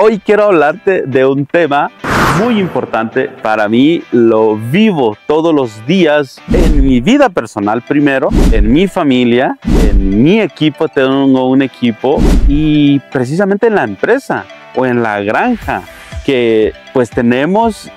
Hoy quiero hablarte de un tema muy importante para mí. Lo vivo todos los días en mi vida personal primero, en mi familia, en mi equipo. Tengo un equipo y precisamente en la empresa o en la granja, que pues tenemos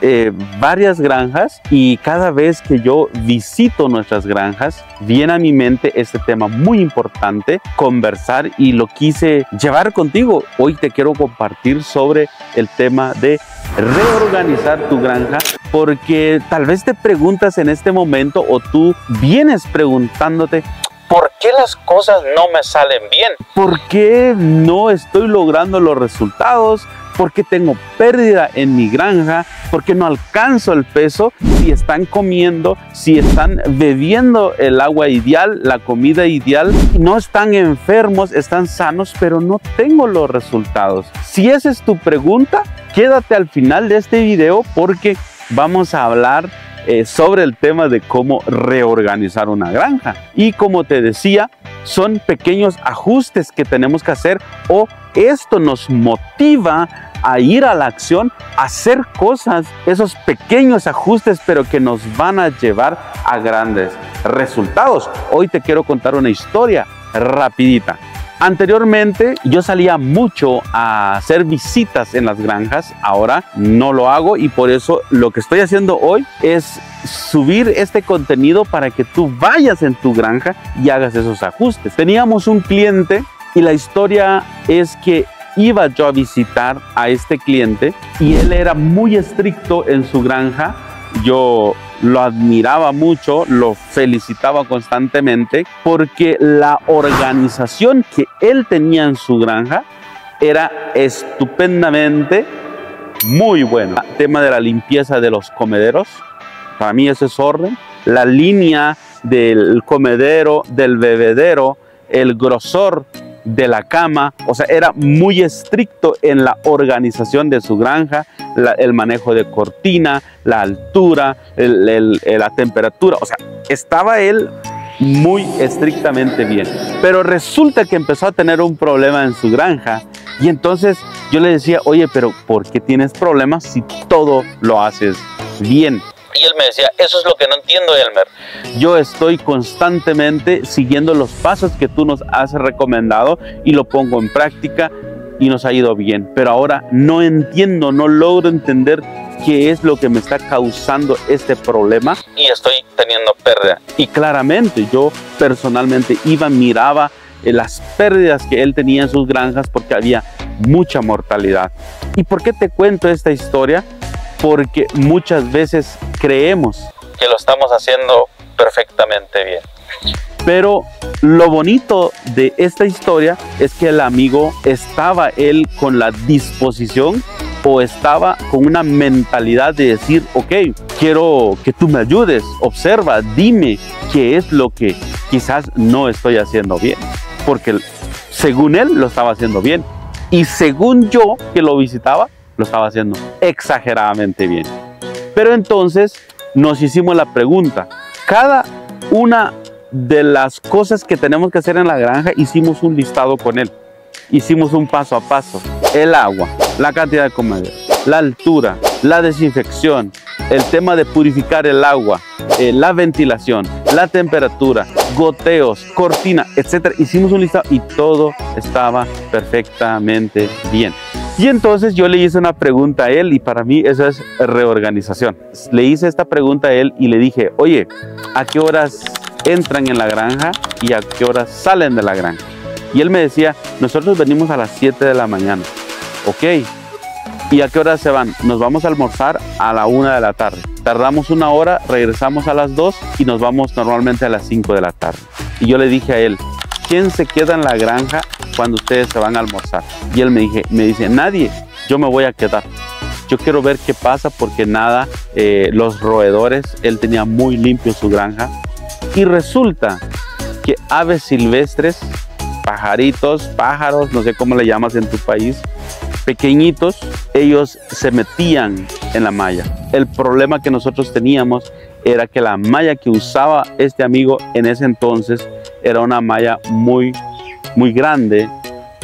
varias granjas, y cada vez que yo visito nuestras granjas viene a mi mente este tema muy importante, conversar, y lo quise llevar contigo. Hoy te quiero compartir sobre el tema de reorganizar tu granja, porque tal vez te preguntas en este momento, o tú vienes preguntándote: ¿por qué las cosas no me salen bien? ¿Por qué no estoy logrando los resultados? ¿Por qué tengo pérdida en mi granja? ¿Por qué no alcanzo el peso? Si están comiendo, si están bebiendo el agua ideal, la comida ideal, no están enfermos, están sanos, pero no tengo los resultados. Si esa es tu pregunta, quédate al final de este video, porque vamos a hablar sobre el tema de cómo reorganizar una granja. Y como te decía, son pequeños ajustes que tenemos que hacer, o esto nos motiva a ir a la acción, a hacer cosas, esos pequeños ajustes, pero que nos van a llevar a grandes resultados. Hoy te quiero contar una historia rapidita. Anteriormente yo salía mucho a hacer visitas en las granjas. Ahora no lo hago, y por eso lo que estoy haciendo hoy es subir este contenido para que tú vayas en tu granja y hagas esos ajustes. Teníamos un cliente, y la historia es que iba yo a visitar a este cliente y él era muy estricto en su granja. Yo lo admiraba mucho, lo felicitaba constantemente, porque la organización que él tenía en su granja era estupendamente muy buena. El tema de la limpieza de los comederos, para mí eso es orden. La línea del comedero, del bebedero, el grosor de la cama, o sea, era muy estricto en la organización de su granja, el manejo de cortina, la altura, la temperatura, o sea, estaba él muy estrictamente bien. Pero resulta que empezó a tener un problema en su granja, y entonces yo le decía: oye, pero ¿por qué tienes problemas si todo lo haces bien? Y él me decía: eso es lo que no entiendo, Elmer. Yo estoy constantemente siguiendo los pasos que tú nos has recomendado y lo pongo en práctica y nos ha ido bien. Pero ahora no entiendo, no logro entender qué es lo que me está causando este problema, y estoy teniendo pérdida. Y claramente yo personalmente miraba las pérdidas que él tenía en sus granjas, porque había mucha mortalidad. ¿Y por qué te cuento esta historia? Porque muchas veces creemos que lo estamos haciendo perfectamente bien. Pero lo bonito de esta historia es que el amigo estaba él con la disposición, o estaba con una mentalidad de decir: ok, quiero que tú me ayudes, observa, dime qué es lo que quizás no estoy haciendo bien. Porque según él lo estaba haciendo bien, y según yo, que lo visitaba, lo estaba haciendo exageradamente bien. Pero entonces nos hicimos la pregunta: cada una de las cosas que tenemos que hacer en la granja, hicimos un listado con él, hicimos un paso a paso: el agua, la cantidad de comedero, la altura, la desinfección, el tema de purificar el agua, la ventilación, la temperatura, goteos, cortina, etcétera. Hicimos un listado y todo estaba perfectamente bien. Y entonces yo le hice una pregunta a él, y para mí eso es reorganización. Le hice esta pregunta a él y le dije: oye, ¿a qué horas entran en la granja y a qué horas salen de la granja? Y él me decía: nosotros venimos a las 7 de la mañana. Ok. ¿Y a qué horas se van? Nos vamos a almorzar a la 1 de la tarde. Tardamos 1 hora, regresamos a las 2 y nos vamos normalmente a las 5 de la tarde. Y yo le dije a él: ¿quién se queda en la granja cuando ustedes se van a almorzar? Y él me dice: nadie, yo me voy a quedar. Yo quiero ver qué pasa, porque nada, los roedores, él tenía muy limpio su granja. Y resulta que aves silvestres, pajaritos, pájaros, no sé cómo le llamas en tu país, pequeñitos, ellos se metían en la malla. El problema que nosotros teníamos era que la malla que usaba este amigo en ese entonces era una malla muy grande,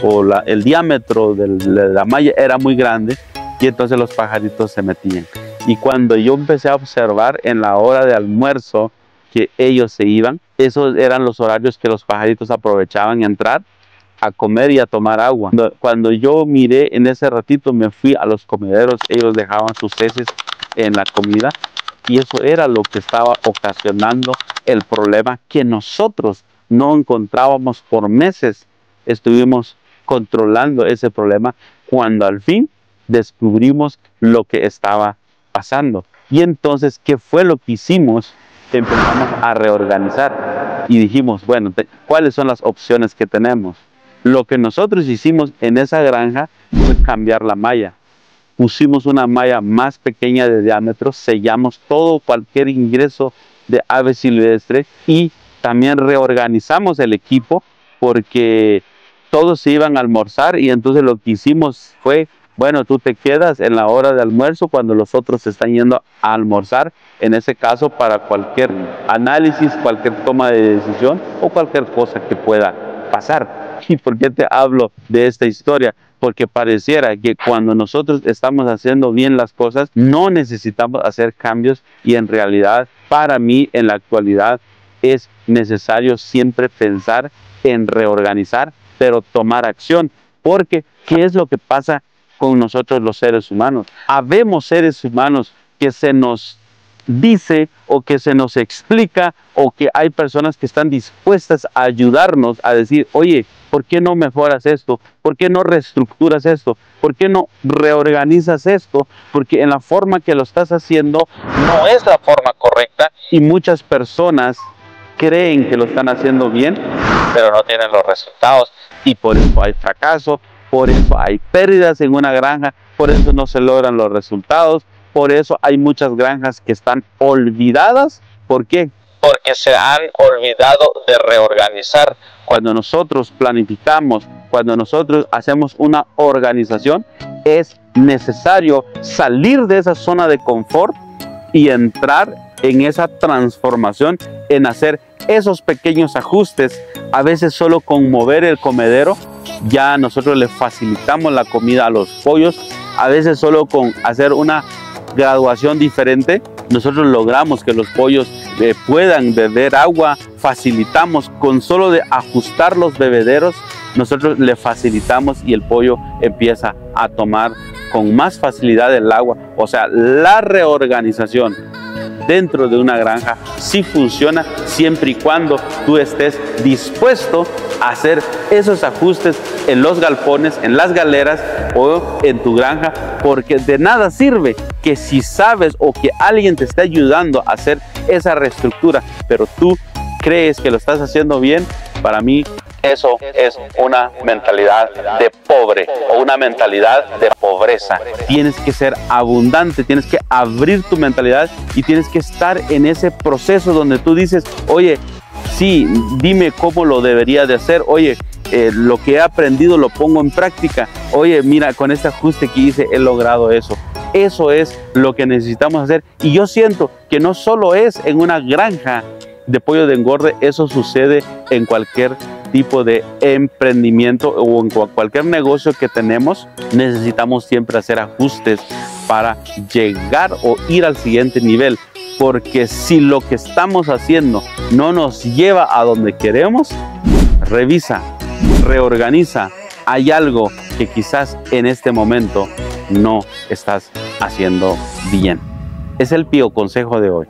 o el diámetro de la malla era muy grande y entonces los pajaritos se metían. Y cuando yo empecé a observar en la hora de almuerzo que ellos se iban, esos eran los horarios que los pajaritos aprovechaban entrar a comer y a tomar agua. Cuando yo miré en ese ratito, me fui a los comederos, ellos dejaban sus heces en la comida y eso era lo que estaba ocasionando el problema que nosotros no encontrábamos por meses. Estuvimos controlando ese problema cuando al fin descubrimos lo que estaba pasando. Y entonces, ¿qué fue lo que hicimos? Empezamos a reorganizar y dijimos, bueno, ¿cuáles son las opciones que tenemos? Lo que nosotros hicimos en esa granja fue cambiar la malla. Pusimos una malla más pequeña de diámetro, sellamos cualquier ingreso de aves silvestres y también reorganizamos el equipo porque todos se iban a almorzar y entonces lo que hicimos fue, bueno, tú te quedas en la hora de almuerzo cuando los otros se están yendo a almorzar, en ese caso para cualquier análisis, cualquier toma de decisión o cualquier cosa que pueda pasar. ¿Y por qué te hablo de esta historia? Porque pareciera que cuando nosotros estamos haciendo bien las cosas, no necesitamos hacer cambios y en realidad, para mí, en la actualidad, es necesario siempre pensar en reorganizar, pero tomar acción. Porque, ¿qué es lo que pasa con nosotros los seres humanos? Habemos seres humanos que se nos dice o que se nos explica o que hay personas que están dispuestas a ayudarnos a decir, oye, ¿por qué no mejoras esto? ¿Por qué no reestructuras esto? ¿Por qué no reorganizas esto? Porque en la forma que lo estás haciendo no es la forma correcta y muchas personas creen que lo están haciendo bien, pero no tienen los resultados y por eso hay fracaso, por eso hay pérdidas en una granja, por eso no se logran los resultados. Por eso hay muchas granjas que están olvidadas. ¿Por qué? Porque se han olvidado de reorganizar. Cuando nosotros planificamos, cuando nosotros hacemos una organización, es necesario salir de esa zona de confort y entrar en esa transformación, en hacer esos pequeños ajustes. A veces solo con mover el comedero, ya nosotros le facilitamos la comida a los pollos. A veces solo con hacer una graduación diferente, nosotros logramos que los pollos puedan beber agua, facilitamos con solo de ajustar los bebederos, nosotros le facilitamos y el pollo empieza a tomar con más facilidad el agua. O sea, la reorganización dentro de una granja sí funciona siempre y cuando tú estés dispuesto a hacer esos ajustes en los galpones, en las galeras o en tu granja, porque de nada sirve que si sabes o que alguien te está ayudando a hacer esa reestructura, pero tú crees que lo estás haciendo bien. Para mí eso es una mentalidad de pobre o una mentalidad de pobreza. Tienes que ser abundante, tienes que abrir tu mentalidad y tienes que estar en ese proceso donde tú dices, oye, sí, dime cómo lo debería de hacer, oye, lo que he aprendido lo pongo en práctica, oye, mira, con este ajuste que hice he logrado eso. Eso es lo que necesitamos hacer y yo siento que no solo es en una granja de pollo de engorde, eso sucede en cualquier tipo de emprendimiento o en cualquier negocio que tenemos. Necesitamos siempre hacer ajustes para llegar o ir al siguiente nivel, porque si lo que estamos haciendo no nos lleva a donde queremos, revisa, reorganiza. Hay algo que quizás en este momento no estás haciendo bien. Es el pío consejo de hoy.